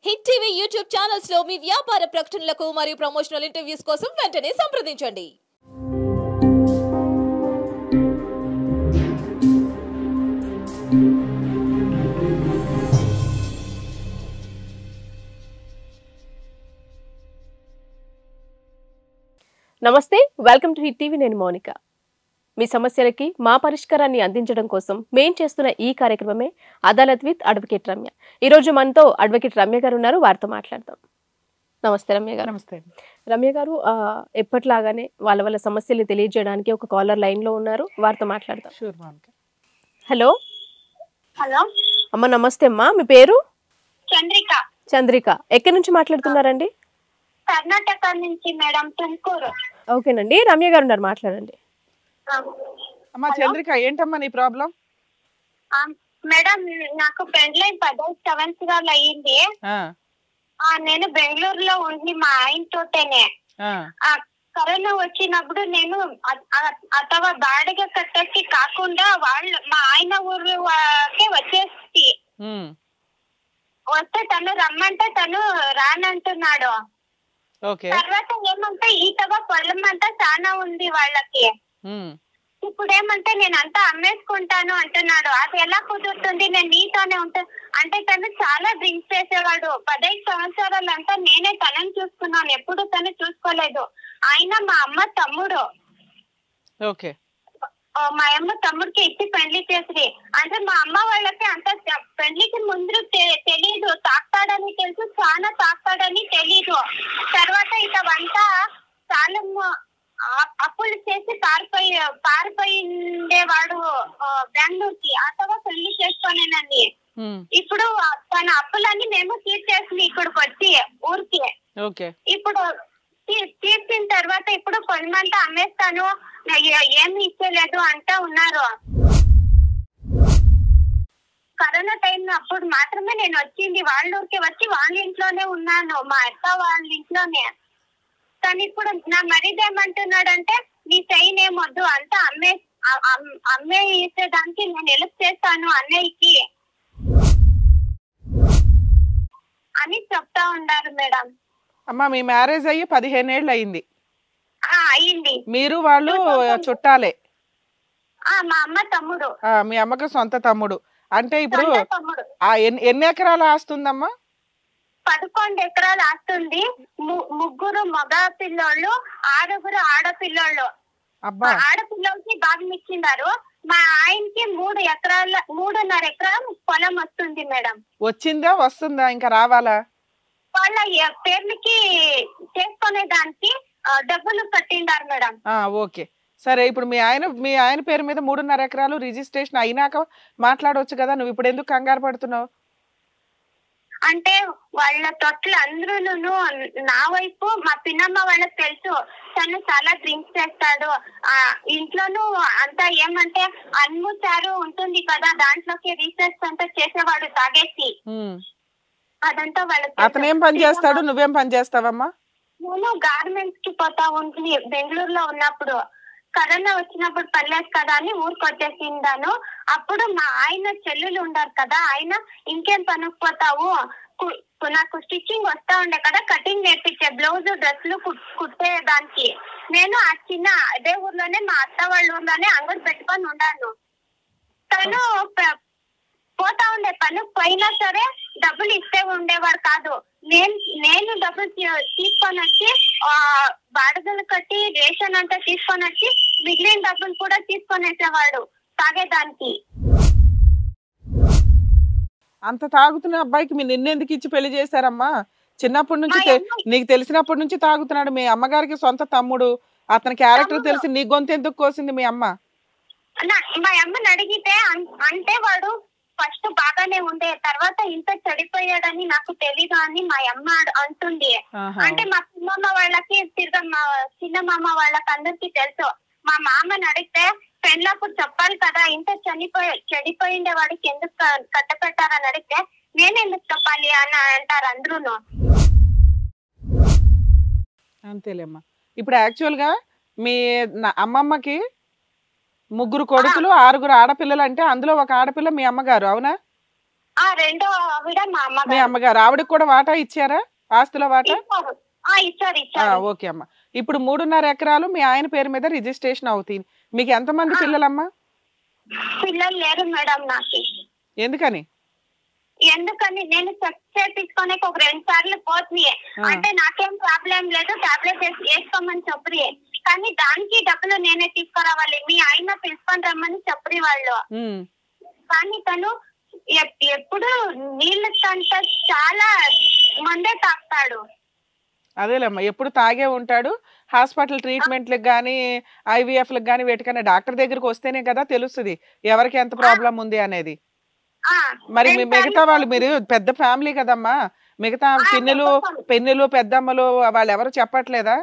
Hit TV YouTube channels లో మీ వ్యాపార ప్రకటనలకు మరియు ప్రమోషనల్ ఇంటర్వ్యూస్ కోసం వెంటనే సంప్రదించండి. నమస్తే, వెల్కమ్ టు హిట్ టీవీ. నేను మౌనిక. మీ సమస్యలకి మా పరిష్కారాన్ని అందించడం కోసం మేం చేస్తున్న ఈ కార్యక్రమమే అదాలత్ విత్ అడ్వకేట్ రమ్య. ఈరోజు మనతో అడ్వకేట్ రమ్య గారు ఉన్నారు, వారితో మాట్లాడదాం. నమస్తే రమ్య గారు. నమస్తే రమ్య గారు, ఎప్పటిలాగానే వాళ్ళ సమస్యల్ని తెలియజేయడానికి ఒక కాలర్ లైన్ లో ఉన్నారు, వారితో మాట్లాడదాం. హలో హలో అమ్మ, నమస్తే అమ్మా. మీ పేరు? చంద్రిక. చంద్రిక. ఎక్కడి నుంచి మాట్లాడుతున్నారండి? కర్ణాటక నుంచి మేడం, తుమ్కూరు. ఓకేనండి, రమ్య గారు ఉన్నారు, మాట్లాడండి. అమ్మా చంద్రిక, ఏంటమ్మా నీ ప్రాబ్లం? మేడం, నాకు పెండ్లైన్ 10 సంవత్సరాలు అయ్యింది. నేను బెంగళూరులో ఉండి మా ఆయన తోటనే కరోనా వచ్చినప్పుడు నేను అథవా బాడిగ కట్టేసి కాకుండా మా ఆయన ఊరుకే వచ్చేసి వస్తే తను రమ్మంటే తను రానంటున్నాడు. తర్వాత ఏమంటే ఈతగా పొలం అంతా చాలా ఉంది వాళ్ళకి. ఇప్పుడు ఏమంటే నేను అంతా అమ్మేసుకుంటాను అంటున్నాడు. అది ఎలా కుదురుతుంది? నేను నీతోనే ఉంటాను అంటే తను చాలా డ్రింక్స్ చేసేవాడు. 15 సంవత్సరాలు అంతా నేనే తనని చూసుకున్నాను, ఎప్పుడు తను చూసుకోలేదు. ఆయన మా అమ్మ తమ్ముడు. మా అమ్మ తమ్ముడికి ఇచ్చి పెళ్లి చేసి అంటే మా అమ్మ వాళ్ళకి అంత పెళ్లికి ముందు తెలీదు. తాకుతాడని తెలుసు, చాలా తాకుతాడని తెలీదు. తర్వాత ఇవంతా చాలా అప్పులు చేసి పారిపోయిండేవాడు బెంగళూరుకి. అథవా పెళ్లి చేసుకోనేనని. ఇప్పుడు తన అప్పులన్నీ మేము తీర్చేసి ఇక్కడికి వచ్చి ఊరికి. ఇప్పుడు తీర్చిన తర్వాత ఇప్పుడు పొలమంతా అమ్మేస్తాను, ఏమి ఇచ్చేలేదు అంటా ఉన్నారు. కరోనా టైం అప్పుడు మాత్రమే నేను వచ్చింది. వాళ్ళ ఊరికి వచ్చి వాళ్ళ ఇంట్లోనే ఉన్నాను, మా అత్త వాళ్ళ ఇంట్లోనే. కానీ ఇప్పుడు నా మరిది ఏమంటున్నాడంటే నీ సైన్ ఏమొద్దు, అంతా అమ్మే ఇచ్చేదానికి నేను హెల్ప్ చేస్తాను అన్నయ్యకి అని చెప్తా ఉన్నారు మేడం. అమ్మా, మీ మ్యారేజ్ అయ్యి 15 ఏళ్ళు అయింది. అయింది. మీరు వాళ్ళు చుట్టాలే? మా అమ్మ తమ్ముడు. మీ అమ్మకు సొంత తమ్ముడు. అంటే ఇప్పుడు ఎన్ని ఎకరాలు ఆస్తుందమ్మా? 11 ఎకరాలు ఆస్తుంది. 3 మగ పిల్లోళ్ళు, 6 ఆడపిల్లోళ్ళు. ఆడపిల్లలకి బాగా ఇచ్చినారు. మా ఆయనకి 3.5 ఎకరం పొలం వస్తుంది మేడం. వచ్చిందా, వస్తుందా, ఇంకా రావాలా? వాళ్ళ పేర్లకి చేసుకునే దానికి డబ్బులు కట్టిండారు మేడం. ఓకే, సరే. ఇప్పుడు మీ ఆయన పేరు మీద 3.5 ఎకరాలు రిజిస్ట్రేషన్ అయినాక మాట్లాడవచ్చు కదా. నువ్వు ఇప్పుడు ఎందుకు కంగారు పడుతున్నావు? అంటే వాళ్ళ తొట్లు అందరూ నా వైపు మా పిన్నమ్మ వాళ్ళకి తెలుసు తను చాలా డ్రింక్స్ చేస్తాడు. ఇంట్లోనూ అంతా ఏమంటే అన్ముచారు ఉంటుంది కదా, దాంట్లోకి రీసెర్చ్ అంతా చేసేవాడు తాగేసి. అదంతా వాళ్ళకి. అతను ఏం పని చేస్తాడు, నువ్వేం పని చేస్తావమ్మా? నేను గార్మెంట్స్ కి పోతా ఉంటుంది బెంగళూరులో ఉన్నప్పుడు. కరోనా వచ్చినప్పుడు పర్లేదు కదా అని ఊరికి వచ్చేసిందాను. అప్పుడు మా ఆయన చెల్లెలు ఉండారు కదా, ఆయన ఇంకేం పనుకుపోతావు, నాకు స్టిచ్చింగ్ వస్తా ఉండే కదా, కటింగ్ నేర్పించే బ్లౌజ్ డ్రెస్లు కుట్టే దానికి. నేను అదే ఊర్లోనే మా అత్త వాళ్ళ ఊర్లోనే అంగడి పెట్టుకొని ఉన్నాను. తను పోతా ఉండే పనుకు పోయినా సరే డబ్బులు ఇస్తే ఉండేవాడు కాదు. నేను డబ్బులు తీసుకొని వచ్చి బాడుగలు కట్టి రేషన్ అంతా తీసుకొని వచ్చి మిగిలిన డబ్బులు కూడా తీసుకొని వేసేవాడు తాగేదానికి. అంత తాగుతున్న అబ్బాయికి మీరు నిన్నెందుకు ఇచ్చి పెళ్లి చేశారమ్మా? చిన్నప్పటి నుంచి నీకు తెలిసినప్పటి నుంచి తాగుతున్నాడు. మీ అమ్మగారికి సొంత తమ్ముడు, అతని క్యారెక్టర్ తెలిసి నీ గొంతు ఎందుకు కోసింది మీ అమ్మ? మా అమ్మని అడిగితే అంటే వాడు ఫస్ట్ బాగానే ఉండే, తర్వాత ఇంత చెడిపోయాడని నాకు తెలీదు అని మా అమ్మ అంటుంది. అంటే మా చిన్నమ్మ వాళ్ళకి మా చిన్నమ్మ వాళ్ళకి అందరికి తెలుసు. మా మామని అడిగితే పెళ్ళప్పుడు చెప్పాలి కదా, ఇంత చెడిపోయిండే వాడికి ఎందుకు కట్టపెట్టారని అడిగితే నేను ఎందుకు చెప్పాలి అని అంటారు అందరూ. అంతేలేమ్మా. ఇప్పుడు యాక్చువల్ గా మీ అమ్మమ్మకి 3 కొడుకులు 6 ఆడపిల్లలు, అంటే అందులో ఒక ఆడపిల్ల మీ అమ్మగారు, అవునా? రెండో ఆవిడ మా మీ అమ్మగారు. అమ్మగారు ఆవిడకి కూడా వాటా ఇచ్చారా, ఆస్తుల వాటా? ఇచ్చారు. ఇచ్చారు. ఓకే అమ్మా. ఇప్పుడు 3.5 ఎకరాలు మీ ఆయన పేరు మీద రిజిస్ట్రేషన్ అవుతుంది. మీకు ఎంతమంది పిల్లలమ్మా? పిల్లలు లేరు మేడం నాకు. ఎందుకని? ఎందుకని నేను చెక్ చేయించుకొని ఒక 2 సార్లు పోతున్నాయి. అంటే నాకేం ప్రాబ్లం లేదు, టాబ్లెట్ వేసుకోమని చెప్పి, కానీ దానికి డబ్బులు నేనే తీసుకురావాలి. మీ ఆయన పిలుచుకొని రమ్మని చెప్పి వాళ్ళు. కానీ తను ఎప్పుడు నీళ్ళు కంటే చాలా మందే తాగుతాడు. అదేలేమ్మా, ఎప్పుడు తాగే ఉంటాడు. హాస్పిటల్ ట్రీట్మెంట్లకు కానీ IVF-లకు కానీ వేటికన్నా డాక్టర్ దగ్గరికి వస్తేనే కదా తెలుస్తుంది ఎవరికి ఎంత ప్రాబ్లం ఉంది అనేది. మరి మిగతా వాళ్ళు, మీరు పెద్ద ఫ్యామిలీ కదమ్మా, మిగతా పిన్నులు పెద్దమ్మలు వాళ్ళు ఎవరు చెప్పట్లేదా?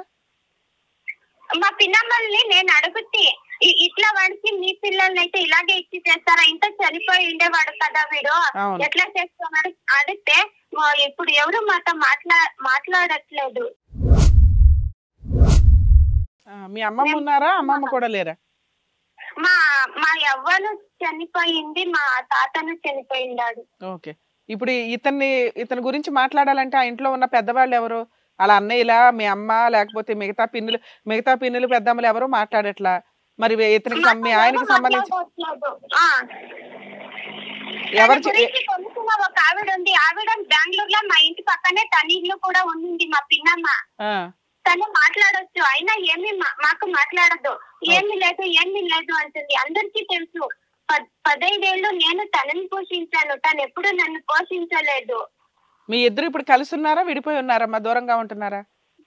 మా పిన్నమ్మల్ని నేను అడుగుతే ఇట్లా వాడికి మీ పిల్లల్ని అయితే ఇలాగే ఇచ్చి చేస్తారా, ఇంత చనిపోయి ఉండేవాడు కదా వీడు, ఎట్లా చేస్తున్నాడు అడిగితే ఇప్పుడు ఎవరు మాతో మాట్లాడట్లేదు. మీ అమ్మమ్మ ఉన్నారా, అమ్మమ్మ కూడా లేరా? మా యవ్వను చనిపోయింది, మా తాతను చనిపోయిండాడు. ఓకే. ఇప్పుడు ఇతని గురించి మాట్లాడాలంటే ఆ ఇంట్లో ఉన్న పెద్దవాళ్ళు ఎవరు? అలా అన్నయ్యలా, మీ అమ్మ, లేకపోతే మిగతా పిన్నులు పెద్దమ్మలు ఎవరు మాట్లాడట్లా? మరి ఇతనికి మీ ఆయనకి సంబంధించి ఎవరు? ఒక ఆవిడ ఉంది, ఆవిడ బెంగళూరులో మా ఇంటి పక్కనే తన ఇల్లు కూడా ఉంది మా పిన్నమ్మ. తను మాట్లాడొచ్చు, అయినా ఏమి మాకు మాట్లాడదు. ఏమి లేదు అంటుంది. అందరికీ తెలుసు. 15 ఏళ్ళు నేను తనని పోషించాను, తను ఎప్పుడు నన్ను పోషించలేదు. మీ ఇద్దరు ఇప్పుడు కలిసి ఉన్నారా, విడిపోయి ఉన్నారమ్మా, దూరంగా ఉంటున్నారా?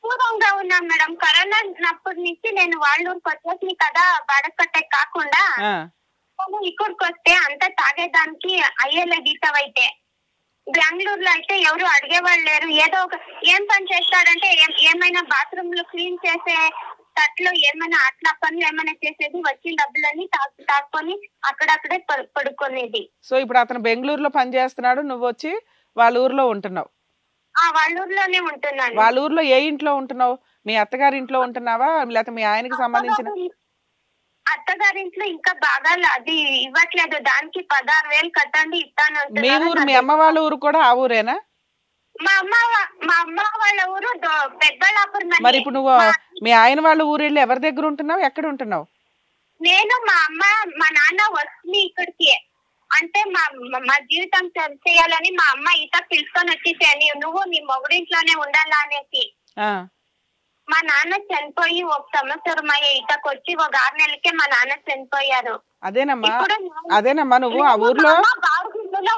దూరంగా ఉన్నాం మేడం. కరోనా అప్పటి నుంచి నేను వాళ్ళ ఊరికి వచ్చేసి కదా, బాడకట్టే కాకుండా ఇక్కడికి వస్తే అంతా తాగేదానికి అయ్యేలే గీతవైతే. బెంగళూరులో అయితే ఎవరు అడిగేవాళ్ళు లేరు. ఏదో ఒక ఏం పని చేస్తాడంటే ఏమైనా బాత్రూమ్ లో క్లీన్ చేసే తట్లో ఏమైనా అట్లా పనులు ఏమైనా చేసేది, వచ్చిన డబ్బులన్నీ తాక్కుని అక్కడక్కడే పడుకునేది. సో ఇప్పుడు అతను బెంగళూరులో పని చేస్తున్నాడు, నువ్వు వచ్చి వాళ్ళ ఊర్లో ఉంటున్నావు? వాళ్ళ ఊర్లోనే ఉంటున్నాను. వాళ్ళ ఊర్లో ఏ ఇంట్లో ఉంటున్నావు? మీ అత్తగారి ఇంట్లో ఉంటున్నావా, లేకపోతే మీ ఆయనకి సంబంధించిన? అత్తగారింట్లో ఇంకా బాగా అది ఇవ్వట్లేదు, దానికి 16,000 కట్టండి ఇస్తాను. మీ ఊరు, మీ అమ్మ వాళ్ళ ఊరు కూడా ఆ ఊరేనా? మా అమ్మ వాళ్ళ ఊరు పెద్దలాపురం. మరి ఇప్పుడు నువ్వు మీ ఆయన వాళ్ళ ఊరు వెళ్ళి ఎవరి దగ్గర ఉంటున్నావు, ఎక్కడ ఉంటున్నావు? నేను మా అమ్మ మా నాన్న వస్తుంది ఇక్కడికి, అంటే మా జీవితం చేయాలని మా అమ్మ ఈత పిలుచుకొని వచ్చేసాను, నువ్వు నీ మొగుడింట్లోనే ఉండాలా అనేసి. మా నాన్న చనిపోయి 1 సంవత్సరం అయ్యే ఈతకు వచ్చి 1 6 నెలలకే మా నాన్న చనిపోయారు. అదేనమ్మా నువ్వు ఆ ఊర్లో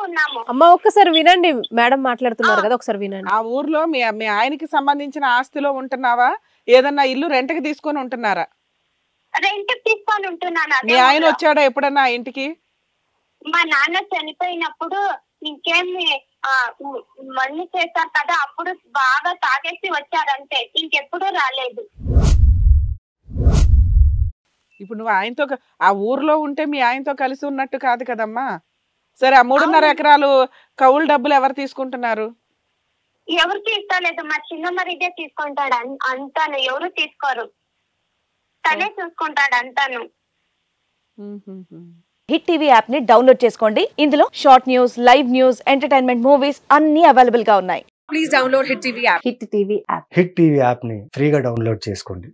ఉన్నాము. అమ్మ ఒక్కసారి వినండి, మేడం మాట్లాడుతున్నారు కదా, ఒకసారి వినండి. ఆ ఊర్లో మీ ఆయనకి సంబంధించిన ఆస్తిలో ఉంటున్నావా, ఏదన్నా ఇల్లు రెంట్కి తీసుకొని ఉంటున్నారా? రెంట్ తీసుకొని ఉంటున్నాను. మీ ఆయన వచ్చాడా ఎప్పుడన్నా ఆ ఇంటికి? మా నాన్న చనిపోయినప్పుడు ఇంకేమి మళ్ళీ చేశారు కదా, అప్పుడు బాగా తాగేసి వచ్చారంటే, ఇంకెప్పుడు రాలేదు. ఇప్పుడు నువ్వు ఆయనతో ఆ ఊర్లో ఉంటే మీ ఆయనతో కలిసి ఉన్నట్టు కాదు కదమ్మా. సరే, ఆ 3.5 ఎకరాలు కౌలు డబ్బులు ఎవరు తీసుకుంటున్నారు? ఎవరికి ఇస్తలేదు, మా చిన్న మరిదే తీసుకుంటాడు అంతాను. ఎవరు తీసుకోరు, తనే చూసుకుంటాడు అంతాను. హిట్ టీవీ యాప్ ని డౌన్లోడ్ చేసుకోండి. ఇందులో short news, live news, entertainment movies అన్ని అవైలబుల్ గా ఉన్నాయి. Please download hit TV app. Hit TV app. Hit TV app ని ఫ్రీగా డౌన్లోడ్ చేసుకోండి.